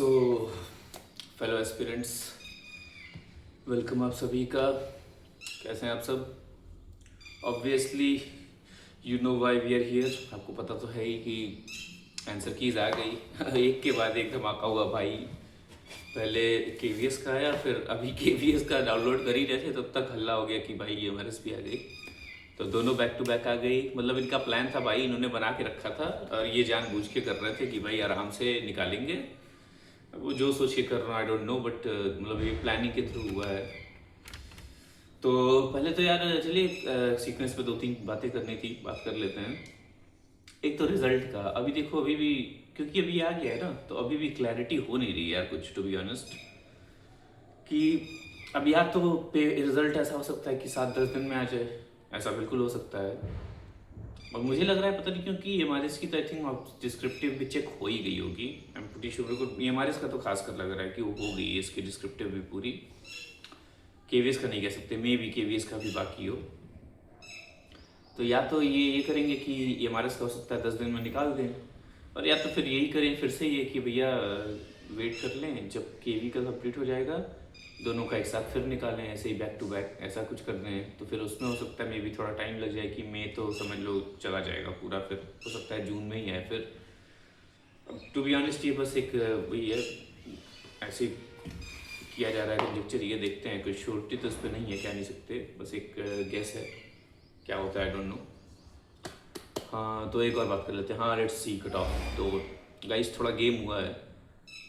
सो fellow aspirants, welcome आप सभी का। कैसे हैं आप सब? Obviously you know why we are here. आपको पता तो है ही कि आंसर कीज आ गई एक के बाद एक धमाका हुआ भाई। पहले केवीएस का आया, फिर अभी केवीएस का डाउनलोड कर ही रहे थे तब तक हल्ला हो गया कि भाई ये एमआरएस भी आ गई। तो दोनों बैक टू बैक आ गई। मतलब इनका प्लान था भाई, इन्होंने बना के रखा था और ये जानबूझ के कर रहे थे कि भाई आराम से निकालेंगे। वो जो सोच के कर रहा हूँ आई डोंट नो, बट मतलब ये प्लानिंग के थ्रू हुआ है। तो पहले तो यार चलिए सीक्वेंस पे दो तीन बातें करनी थी, बात कर लेते हैं। एक तो रिजल्ट का, अभी देखो अभी भी, क्योंकि अभी आ गया है ना, तो अभी भी क्लैरिटी हो नहीं रही है यार कुछ, टू बी ऑनेस्ट। कि अब या तो पे रिजल्ट ऐसा हो सकता है कि 7-10 दिन में आ जाए, ऐसा बिल्कुल हो सकता है। और मुझे लग रहा है, पता नहीं क्योंकि एमआरएस की तो आई थिंक डिस्क्रिप्टिव भी चेक हो ही गई होगी। आई एम प्रीटी श्योर को एमआरएस का तो खास कर लग रहा है कि वो हो गई है इसकी डिस्क्रिप्टिव भी पूरी। केवीएस का नहीं कह सकते, मे बी केवीएस का भी बाकी हो। तो या तो ये करेंगे कि एमआरएस का हो सकता है 10 दिन में निकाल दें, और या तो फिर यही करें फिर से ये कि भैया वेट कर लें जब केवी का कंप्लीट हो जाएगा, दोनों का एक साथ फिर निकालें, ऐसे ही बैक टू बैक ऐसा कुछ कर दें। तो फिर उसमें हो सकता है मे बी थोड़ा टाइम लग जाए, कि मई तो समझ लो चला जाएगा पूरा, फिर हो सकता है जून में ही है फिर। टू बी ऑनेस्ट ये बस एक वही है, ऐसे किया जा रहा है कंजेक्चर, ये देखते हैं, कोई श्योरिटी तो इस पर नहीं है, कह नहीं सकते, बस एक गेस है, क्या होता है आई डोंट नो। हाँ तो एक और बात कर लेते हैं। हाँ लेट्स सी कट ऑफ। तो गाइस थोड़ा गेम हुआ है।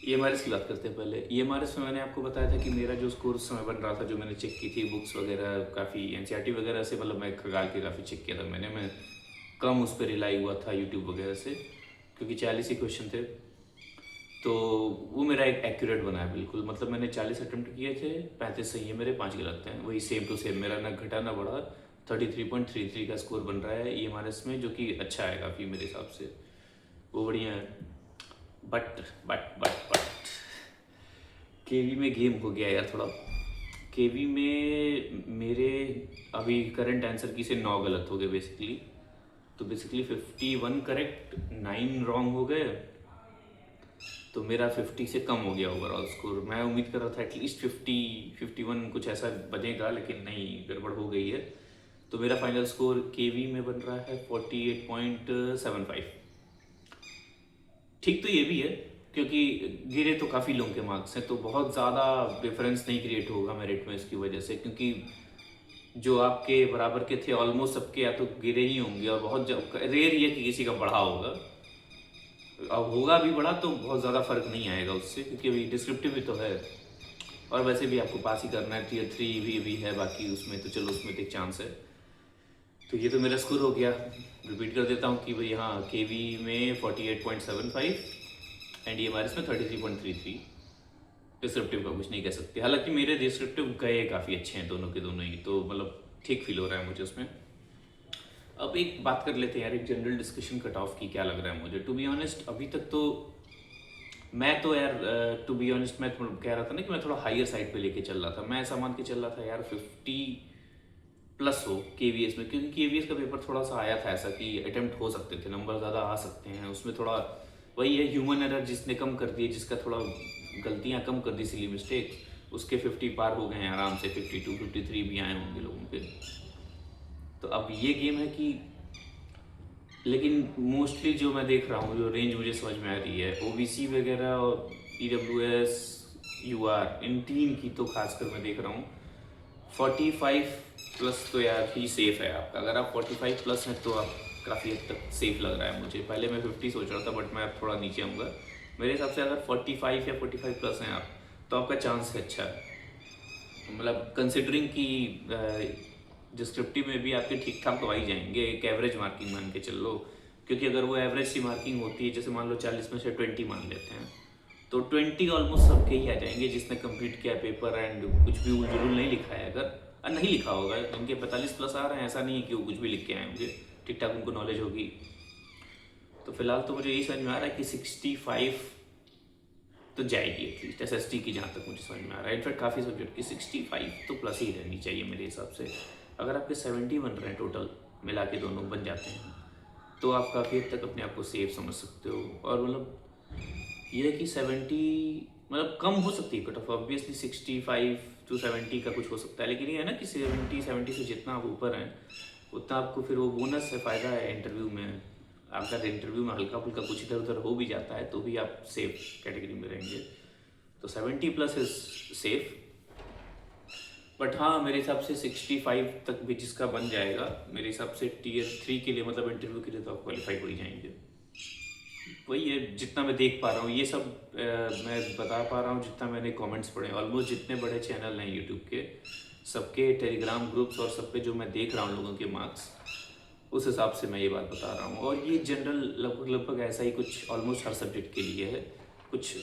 ईएमआरएस की बात करते हैं पहले। ईएमआरएस में मैंने आपको बताया था कि मेरा जो स्कोर उस समय बन रहा था, जो मैंने चेक की थी बुक्स वगैरह काफ़ी एनसीईआरटी वगैरह से, मतलब मैं खगाल के काफ़ी चेक किया था मैंने, मैं कम उस पर रिलाई हुआ था यूट्यूब वगैरह से, क्योंकि 40 ही क्वेश्चन थे। तो वो मेरा एक एक्यूरेट बना है बिल्कुल। मतलब मैंने 40 अटेम्प्ट किए थे, 35 सही है मेरे, 5 गलत हैं, वही सेम टू सेम मेरा, ना घटा ना बढ़ा। 33.33 का स्कोर बन रहा है ईएमआरएस में, जो कि अच्छा है काफ़ी मेरे हिसाब से, वो बढ़िया है। बट केवी में गेम हो गया यार थोड़ा। केवी में मेरे अभी करंट आंसर की से 9 गलत हो गए बेसिकली। तो बेसिकली 51 करेक्ट, 9 रॉन्ग हो गए, तो मेरा 50 से कम हो गया ओवरऑल स्कोर। मैं उम्मीद कर रहा था एटलीस्ट 51 कुछ ऐसा बनेगा, लेकिन नहीं, गड़बड़ हो गई है। तो मेरा फाइनल स्कोर केवी में बन रहा है 48.75। ठीक तो ये भी है, क्योंकि गिरे तो काफ़ी लोगों के मार्क्स हैं, तो बहुत ज़्यादा डिफरेंस नहीं क्रिएट होगा मेरिट में इसकी वजह से, क्योंकि जो आपके बराबर के थे ऑलमोस्ट सबके या तो गिरे ही होंगे, और बहुत रेयर ये कि किसी का बढ़ा होगा। अब होगा भी बढ़ा तो बहुत ज़्यादा फर्क नहीं आएगा उससे, क्योंकि अभी डिस्क्रिप्टिव भी तो है, और वैसे भी आपको पास ही करना है। टीयर 3 भी है बाकी उसमें, तो चलो उसमें तो एक चांस है। तो ये तो मेरा स्कोर हो गया। रिपीट कर देता हूँ कि भाई हाँ, केवी में 48.75 एंड ईएमआरएस में 33.33। डिस्क्रिप्टिव का कुछ नहीं कह सकते, हालांकि मेरे डिस्क्रिप्टिव गए काफ़ी अच्छे हैं दोनों के दोनों ही, तो मतलब ठीक फील हो रहा है मुझे उसमें। अब एक बात कर लेते हैं यार, एक जनरल डिस्कशन कट ऑफ की, क्या लग रहा है मुझे। टू बी ऑनेस्ट अभी तक तो मैं तो यार, टू बी ऑनेस्ट मैं कह रहा था ना कि मैं थोड़ा हायर साइड पे लेके चल रहा था। मैं ऐसा मान के चल रहा था यार 50 प्लस हो केवीएस में, क्योंकि केवीएस का पेपर थोड़ा सा आया था ऐसा कि अटेम्प्ट हो सकते थे, नंबर ज़्यादा आ सकते हैं उसमें। थोड़ा वही है, ह्यूमन एरर जिसने कम कर दिए, जिसका थोड़ा गलतियाँ कम कर दी, सिली मिस्टेक, उसके 50 पार हो गए हैं आराम से, 52 53 भी आए होंगे लोगों के। तो अब ये गेम है कि, लेकिन मोस्टली जो मैं देख रहा हूँ, जो रेंज मुझे समझ में आ रही है, ओबीसी वगैरह और ईडब्ल्यूएस यूआर, इन तीन की तो खासकर मैं देख रहा हूँ 45 प्लस तो यार ही सेफ है आपका। अगर आप 45 प्लस हैं तो आप काफ़ी हद तक सेफ लग रहा है मुझे। पहले मैं 50 सोच रहा था, बट मैं अब थोड़ा नीचे आऊँगा। मेरे हिसाब से अगर 45 या 45 प्लस हैं आप, तो आपका चांस है अच्छा है। मतलब कंसिडरिंग कि डिस्क्रिप्टिव में भी आपके ठीक ठाक तो आ ही जाएंगे, एक एवरेज मार्किंग मान के चल लो। क्योंकि अगर वो एवरेज सी मार्किंग होती है, जैसे मान लो 40 में से 20 मान लेते हैं, तो 20 ऑलमोस्ट सबके ही आ जाएंगे जिसने कंप्लीट किया पेपर एंड कुछ भी उलझुल नहीं लिखा है। अगर नहीं लिखा होगा, उनके 45 प्लस आ रहे हैं, ऐसा नहीं है कि वो कुछ भी लिख के आए होंगे, ठीक ठाक उनको नॉलेज होगी। तो फिलहाल तो मुझे यही समझ में आ रहा है कि 65 तो जाएगी एटलीस्ट, एसएसटी की, जहाँ तक मुझे समझ में आ रहा है। इनफैक्ट काफ़ी सब्जेक्ट की 65 तो प्लस ही रहनी चाहिए मेरे हिसाब से। अगर आपके 70 बन रहे हैं टोटल मिला के, दोनों बन जाते हैं, तो आप काफ़ी हद तक अपने आप को सेफ समझ सकते हो। और मतलब ये है कि 70 मतलब कम हो सकती है कट ऑफ, ऑब्वियसली 65 to 70 का कुछ हो सकता है, लेकिन ये है ना कि 70 से जितना आप ऊपर हैं उतना आपको फिर वो बोनस है, फ़ायदा है इंटरव्यू में। अगर इंटरव्यू में हल्का फुल्का कुछ इधर उधर हो भी जाता है तो भी आप सेफ कैटेगरी में रहेंगे। तो 70+ इज़ सेफ। बट हाँ, मेरे हिसाब से 65 तक भी जिसका बन जाएगा, मेरे हिसाब से Tier 3 के लिए मतलब इंटरव्यू के लिए तो आप क्वालिफाई हो ही जाएंगे। वही है जितना मैं देख पा रहा हूँ, ये सब मैं बता पा रहा हूँ जितना मैंने कमेंट्स पढ़े। ऑलमोस्ट जितने बड़े चैनल हैं यूट्यूब के, सबके टेलीग्राम ग्रुप्स और सब पे जो मैं देख रहा हूँ लोगों के मार्क्स, उस हिसाब से मैं ये बात बता रहा हूँ। और ये जनरल लगभग ऐसा ही कुछ ऑलमोस्ट हर सब्जेक्ट के लिए है। कुछ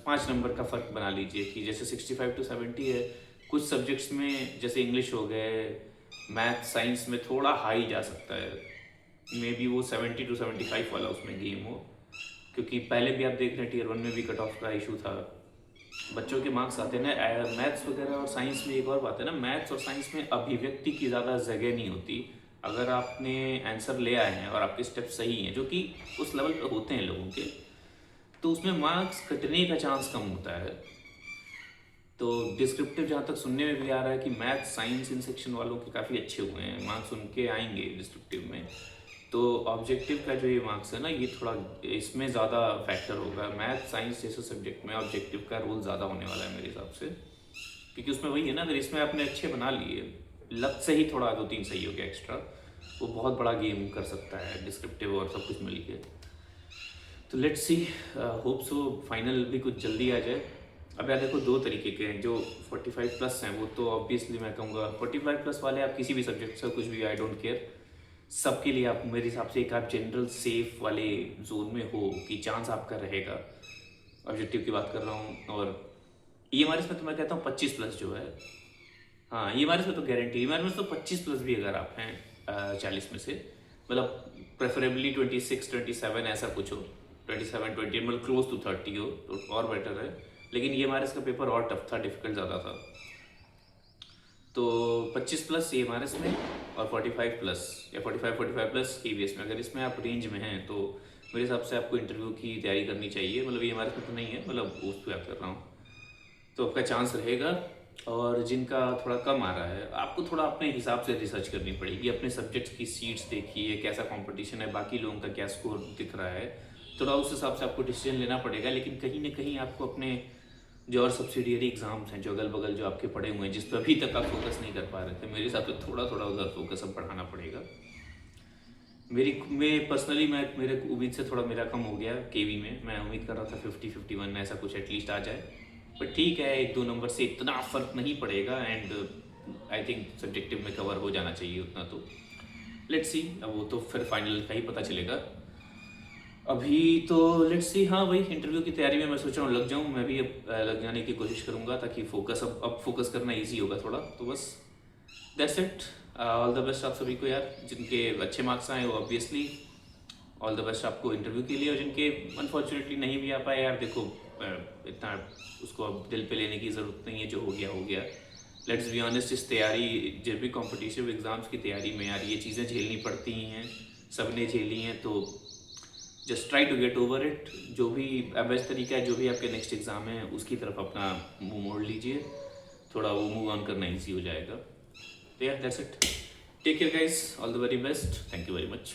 5 नंबर का फ़र्क बना लीजिए कि जैसे 65 to 70 है, कुछ सब्जेक्ट्स में जैसे इंग्लिश हो गए, मैथ, साइंस में थोड़ा हाई जा सकता है। मे बी वो 70 to 75 वाला उसमें गेम हो, क्योंकि पहले भी आप देख रहे हैं Tier 1 में भी कट ऑफ का इशू था। बच्चों के मार्क्स आते हैं ना मैथ्स वगैरह और साइंस में। एक और बात है ना, मैथ्स और साइंस में अभिव्यक्ति की ज़्यादा जगह नहीं होती। अगर आपने आंसर ले आए हैं और आपके स्टेप सही हैं, जो कि उस लेवल पर होते हैं लोगों के, तो उसमें मार्क्स कटने का चांस कम होता है। तो डिस्क्रिप्टिव जहाँ तक सुनने में भी आ रहा है कि मैथ साइंस इन सेक्शन वालों के काफ़ी अच्छे हुए हैं, मार्क्स उनके आएंगे डिस्क्रिप्टिव में। तो ऑब्जेक्टिव का जो ये मार्क्स है ना, ये थोड़ा इसमें ज़्यादा फैक्टर होगा। मैथ साइंस जैसे सब्जेक्ट में ऑब्जेक्टिव का रोल ज़्यादा होने वाला है मेरे हिसाब से, क्योंकि उसमें वही है ना, अगर इसमें आपने अच्छे बना लिए, लक से ही थोड़ा 2-3 सही हो गया एक्स्ट्रा, वो बहुत बड़ा गेम कर सकता है डिस्क्रिप्टिव और सब कुछ मिल के। तो let's see, hope so final भी कुछ जल्दी आ जाए। अब यार देखो, 2 तरीके के हैं। जो 45+ हैं वो तो ऑब्वियसली मैं कहूँगा 45+ वाले आप किसी भी सब्जेक्ट से कुछ भी, आई डोंट केयर, सबके लिए आप मेरे हिसाब से एक आप जनरल सेफ वाले जोन में हो कि चांस आपका रहेगा। ऑब्जेक्टिव की बात कर रहा हूँ। और EMRS में तो मैं कहता हूँ 25+ जो है, हाँ EMRS में तो गारंटी, EMRS में तो 25+ भी अगर आप हैं 40 में से, मतलब प्रेफरेबली 26-27 ऐसा कुछ हो, 27-28 मतलब क्लोज टू 30 हो तो और बेटर है। लेकिन EMRS का पेपर और टफ था, डिफिकल्ट ज़्यादा था। तो 25+ EMRS में और 45+ या 45+ KVS में, अगर इसमें आप रेंज में हैं तो मेरे हिसाब से आपको इंटरव्यू की तैयारी करनी चाहिए। मतलब EMRS में तो नहीं है, मतलब उस पर बात कर रहा हूँ, तो आपका चांस रहेगा। और जिनका थोड़ा कम आ रहा है, आपको थोड़ा अपने हिसाब से रिसर्च करनी पड़ेगी, अपने सब्जेक्ट्स की सीट्स देखिए, कैसा कंपटीशन है, बाकी लोगों का क्या स्कोर दिख रहा है, थोड़ा उस हिसाब से आपको डिसीजन लेना पड़ेगा। लेकिन कहीं ना कहीं आपको अपने जो और सब्सिडियरी एग्जाम्स हैं जो अगल बगल जो आपके पड़े हुए हैं, जिस पर अभी तक आप फोकस नहीं कर पा रहे थे, मेरे हिसाब से थोड़ा थोड़ा उधर फोकस अब बढ़ाना पड़ेगा। मैं पर्सनली मेरे उम्मीद से थोड़ा मेरा कम हो गया केवी में। मैं उम्मीद कर रहा था 50-51 ऐसा कुछ एटलीस्ट आ जाए, बट ठीक है, 1-2 नंबर से इतना फ़र्क नहीं पड़ेगा। एंड आई थिंक सब्जेक्टिव में कवर हो जाना चाहिए उतना। तो लेट्स सी, अब वो तो फिर फाइनल का ही पता चलेगा। अभी तो लेट्स सी, हाँ वही इंटरव्यू की तैयारी में मैं सोच रहा हूँ लग जाऊँ। मैं भी अब लग जाने की कोशिश करूँगा, ताकि फोकस अब फोकस करना ईजी होगा थोड़ा। तो बस that's it. All the best आप सभी को यार, जिनके अच्छे मार्क्स आए वो ऑब्वियसली ऑल द बेस्ट आपको इंटरव्यू के लिए, और जिनके अनफॉर्चुनेटली नहीं भी आ पाए यार, देखो इतना उसको अब दिल पे लेने की ज़रूरत नहीं है, जो हो गया हो गया। लेट्स बी ऑनेस्ट, इस तैयारी, जब भी कॉम्पिटिटिव एग्ज़ाम्स की तैयारी में यार ये चीज़ें झेलनी पड़ती ही हैं, सब ने झेली हैं। तो just try to get over it. जो भी बेस्ट तरीका है, जो भी आपके नेक्स्ट एग्ज़ाम है उसकी तरफ अपना मुंह मोड़ लीजिए, थोड़ा वो मूव ऑन करना ईजी हो जाएगा। तो यार that's it, take care guys, all the very best, thank you very much.